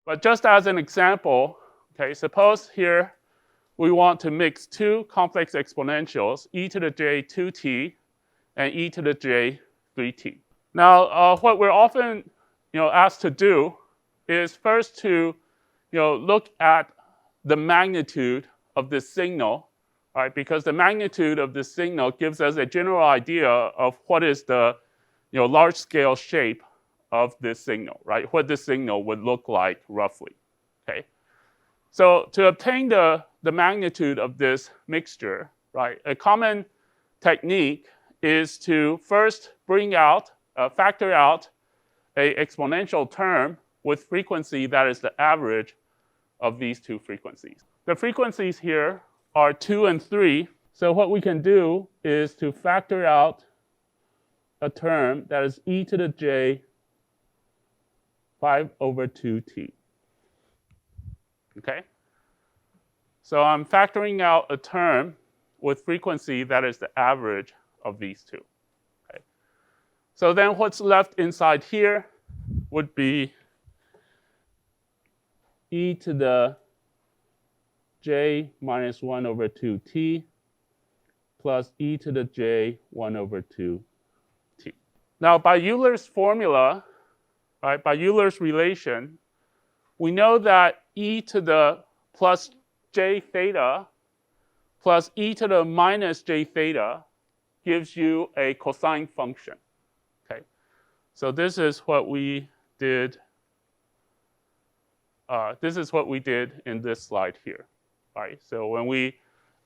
But just as an example, okay, suppose here we want to mix two complex exponentials, e to the j 2t and e to the j 3t. Now, what we're often asked to do is first to look at the magnitude of this signal, right? Because the magnitude of this signal gives us a general idea of what is the large-scale shape of this signal, right? What this signal would look like roughly, okay? So to obtain the magnitude of this mixture, right, a common technique is to first factor out an exponential term with frequency that is the average of these two frequencies. The frequencies here are 2 and 3. So what we can do is to factor out a term that is e to the j 5 over 2t. Okay? So I'm factoring out a term with frequency that is the average of these two. Okay? So then what's left inside here would be e to the j minus 1 over 2t plus e to the j 1 over 2t. Now, by Euler's formula, right, by Euler's relation, we know that e to the plus j theta plus e to the minus j theta gives you a cosine function. Okay, so this is what we did. This is what we did in this slide here. Right? So when we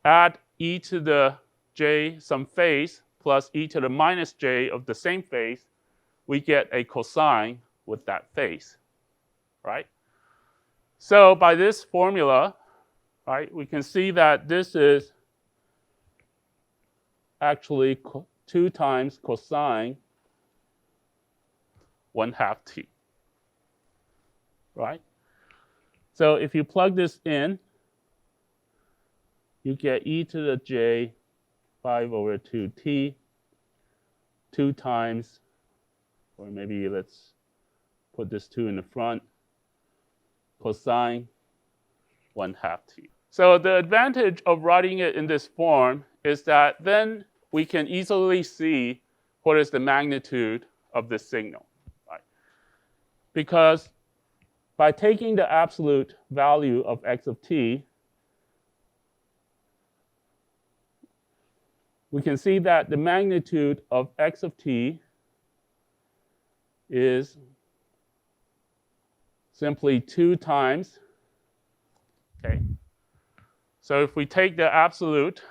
add e to the j some phase plus e to the minus j of the same phase, we get a cosine with that phase. Right? So by this formula, right, we can see that this is actually 2 times cosine 1/2 t. Right? So if you plug this in, you get e to the j 5 over 2t, 2 times, or maybe let's put this 2 in the front, cosine 1/2 t. So the advantage of writing it in this form is that then we can easily see what is the magnitude of this signal. Right? Because by taking the absolute value of x of t, we can see that the magnitude of x of t is simply 2 times, okay? So if we take the absolute,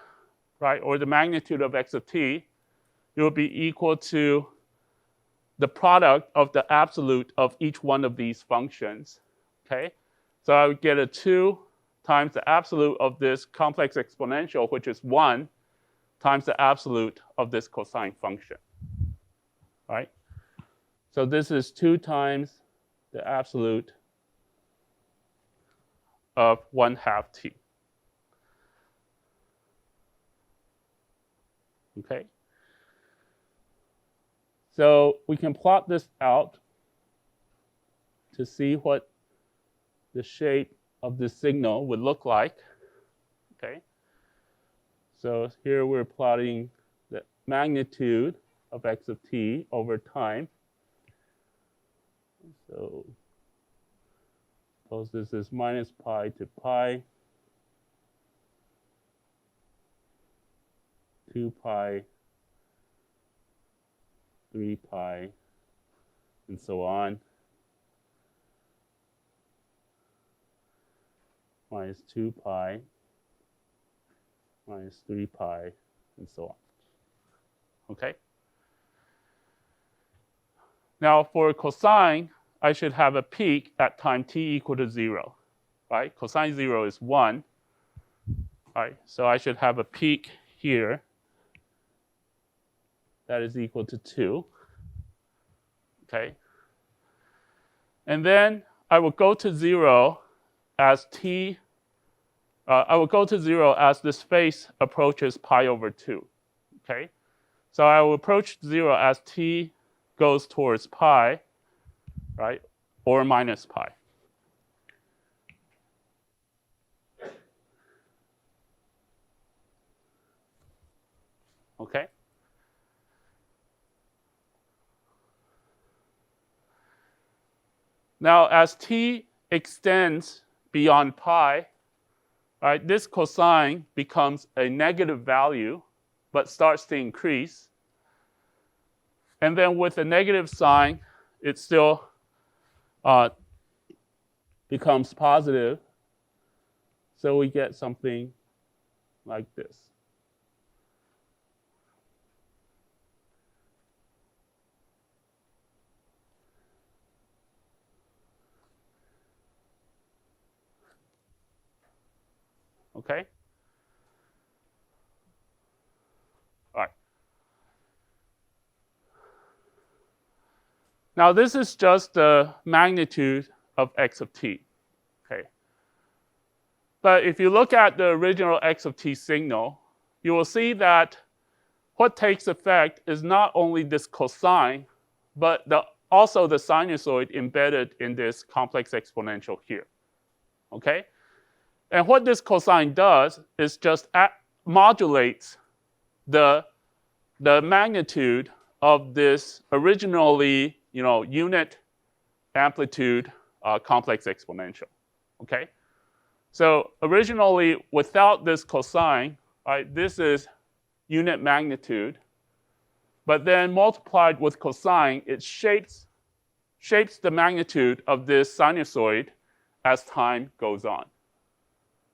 right, or the magnitude of x of t, it will be equal to the product of the absolute of each one of these functions, okay? So I would get a 2 times the absolute of this complex exponential, which is 1, times the absolute of this cosine function, right? So this is 2 times the absolute of 1/2 t. Okay? So we can plot this out to see what the shape of the signal would look like. Okay? So here we're plotting the magnitude of x of t over time. So suppose this is minus pi to pi, 2 pi, 3 pi, and so on, minus 2 pi, minus 3 pi, and so on. Okay? Now for cosine, I should have a peak at time t equal to 0, right? Cosine 0 is 1, right? So I should have a peak here that is equal to 2, okay? And then I will go to 0 as t, I will go to 0 as this phase approaches pi over 2, okay? So I will approach 0 as t goes towards pi, right, or minus pi. Okay? Now, as t extends beyond pi, right, this cosine becomes a negative value, but starts to increase. And then with a negative sign, it still becomes positive. So we get something like this. Okay? All right. Now, this is just the magnitude of x of t. Okay? But if you look at the original x of t signal, you will see that what takes effect is not only this cosine, but also the sinusoid embedded in this complex exponential here. Okay? And what this cosine does is just modulates the magnitude of this originally, unit amplitude complex exponential. Okay? So originally, without this cosine, right, this is unit magnitude. But then multiplied with cosine, it shapes the magnitude of this sinusoid as time goes on.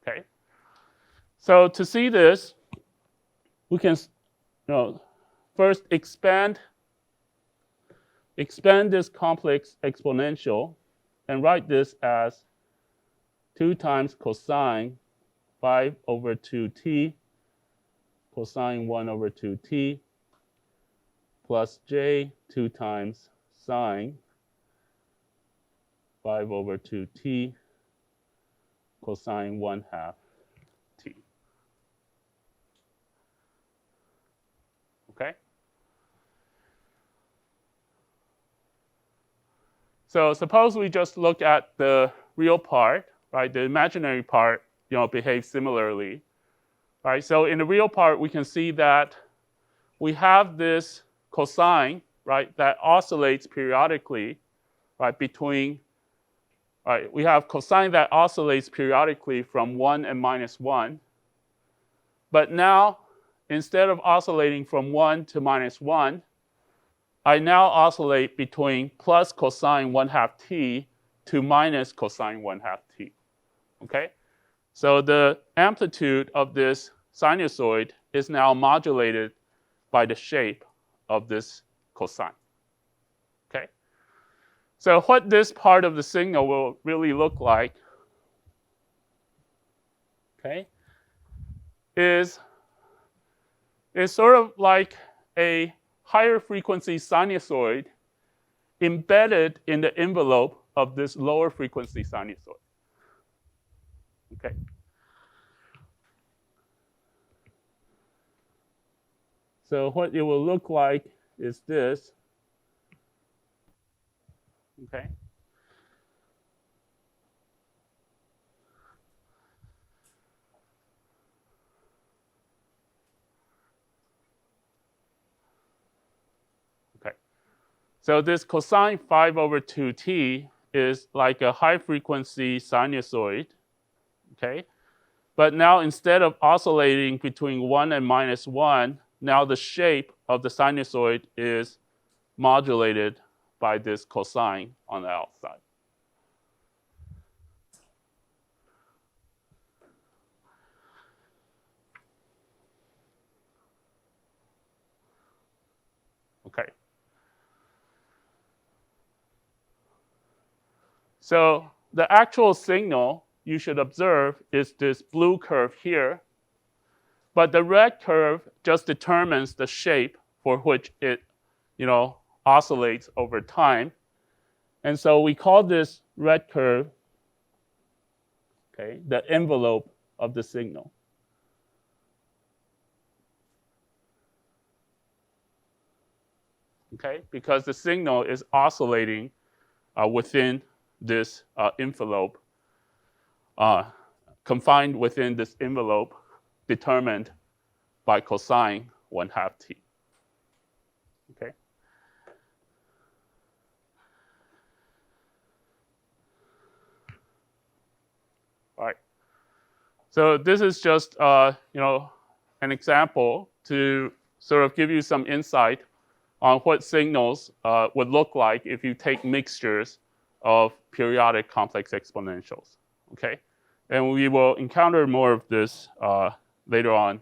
Okay? So to see this, we can first expand this complex exponential and write this as 2 times cosine 5 over 2t cosine 1 over 2t plus j 2 times sine 5 over 2t cosine 1/2 t. Okay? So suppose we just look at the real part, right? The imaginary part, behaves similarly. Right? So in the real part, we can see that we have this cosine, right, that oscillates periodically, right, we have cosine that oscillates periodically from 1 and minus 1. But now, instead of oscillating from 1 to minus 1, I now oscillate between plus cosine 1/2 t to minus cosine 1/2 t. Okay? So the amplitude of this sinusoid is now modulated by the shape of this cosine. Okay? So what this part of the signal will really look like, okay, is sort of like a higher frequency sinusoid embedded in the envelope of this lower frequency sinusoid. Okay. So what it will look like is this. Okay. Okay. So this cosine 5 over 2t is like a high frequency sinusoid. Okay. But now instead of oscillating between 1 and minus 1, now the shape of the sinusoid is modulated by this cosine on the outside. Okay. So the actual signal you should observe is this blue curve here. But the red curve just determines the shape for which it, oscillates over time. And so we call this red curve, okay, the envelope of the signal. Okay, because the signal is oscillating within this envelope, confined within this envelope determined by cosine 1/2 t. Okay. All right. So this is just an example to sort of give you some insight on what signals would look like if you take mixtures of periodic complex exponentials. Okay, and we will encounter more of this later on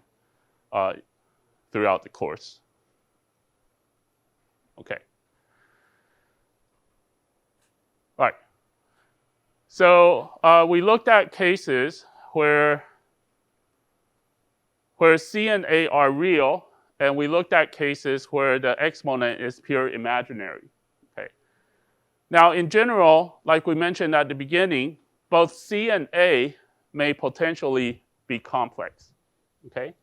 throughout the course. Okay. All right. So we looked at cases where C and A are real, and we looked at cases where the exponent is pure imaginary. Okay. Now, in general, like we mentioned at the beginning, both C and A may potentially be complex. Okay.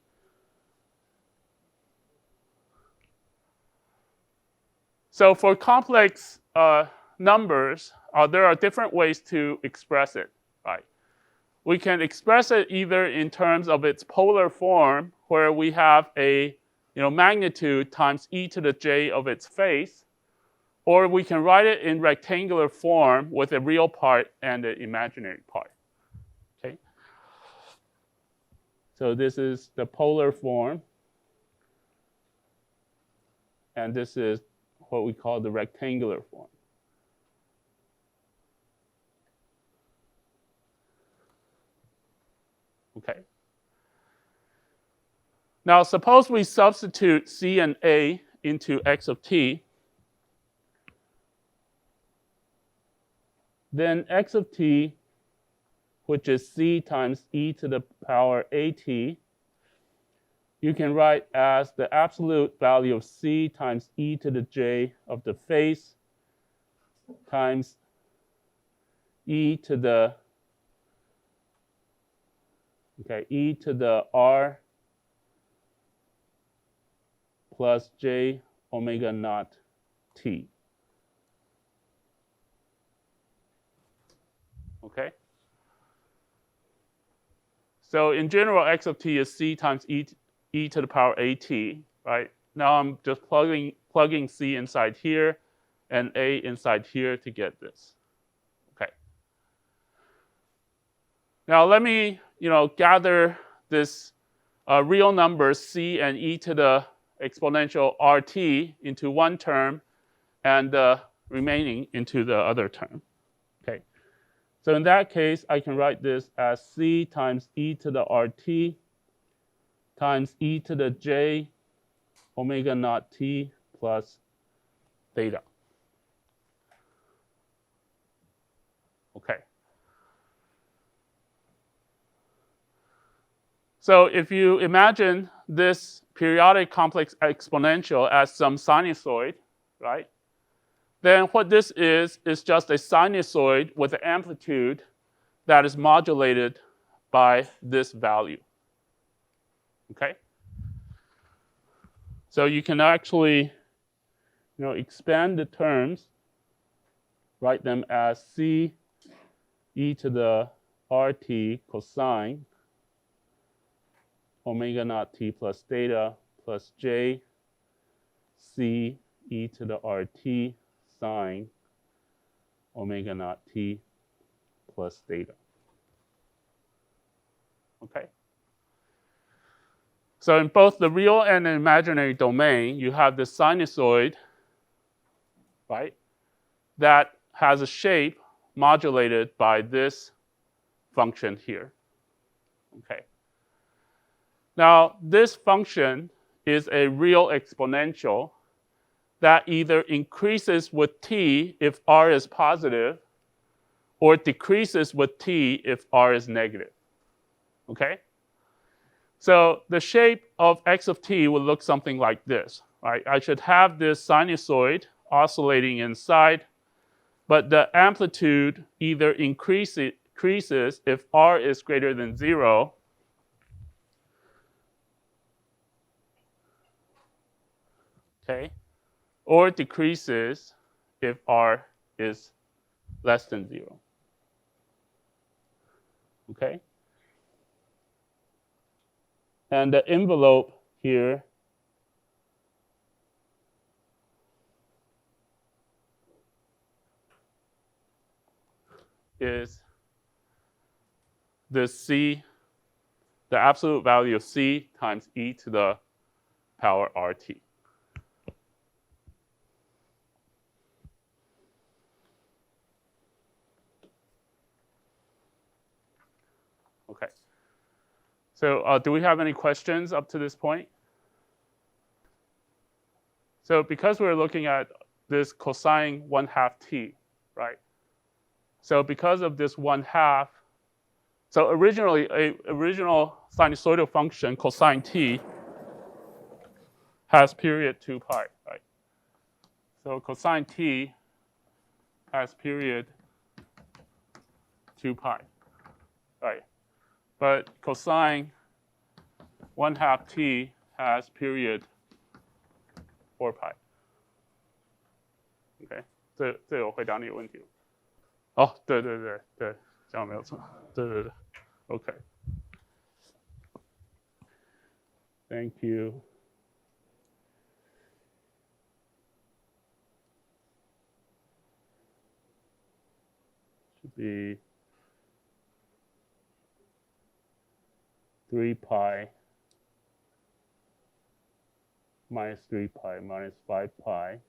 So for complex numbers, there are different ways to express it, right? We can express it either in terms of its polar form, where we have a magnitude times e to the j of its face, or we can write it in rectangular form with a real part and an imaginary part. Okay. So this is the polar form, and this is what we call the rectangular form. Okay. Now, suppose we substitute C and A into x of t. Then x of t, which is C times e to the power at, you can write as the absolute value of C times e to the j of the face times e to the r plus j omega naught t. Okay? So in general, x of t is C times e to the power at, right? Now I'm just plugging C inside here and A inside here to get this. Okay. Now let me, gather this real numbers C and e to the exponential RT into one term and the remaining into the other term. Okay. So in that case, I can write this as C times e to the RT times e to the j omega naught t plus theta. Okay. So if you imagine this periodic complex exponential as some sinusoid, right? Then what this is just a sinusoid with an amplitude that is modulated by this value. Okay? So you can actually, expand the terms, write them as C e to the RT cosine omega naught t plus theta plus j C e to the RT sine omega naught t plus theta. Okay? So in both the real and the imaginary domain, you have this sinusoid, right, that has a shape modulated by this function here. Okay. Now, this function is a real exponential that either increases with t if r is positive or decreases with t if r is negative. Okay? So the shape of x of t will look something like this. Right? I should have this sinusoid oscillating inside, but the amplitude either increases if r is greater than 0, okay, or decreases if r is less than 0. Okay? And the envelope here is this c, the absolute value of c times e to the power rt. Okay. So do we have any questions up to this point? So because we're looking at this cosine 1/2 t, right? So because of this 1/2, so originally, original sinusoidal function, cosine t, has period 2 pi, right? So cosine t has period 2 pi, right? But cosine 1/2 t has period 4 pi. OK， 这有回答你的问题吗？哦，对，这样没有错。对 ，OK。Thank you. Should be 3 pi minus 3 pi minus 5 pi.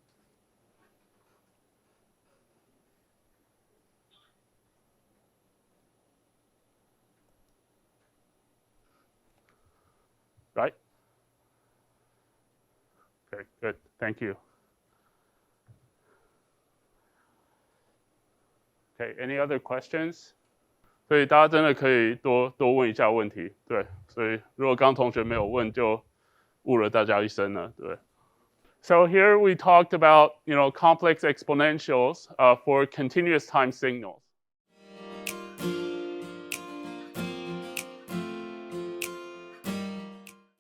Right? Okay, good. Thank you. Okay, any other questions? 所以大家真的可以多问一下问题，对。所以如果刚同学没有问，就误了大家一生了，对。So here we talked about complex exponentials for continuous time signals.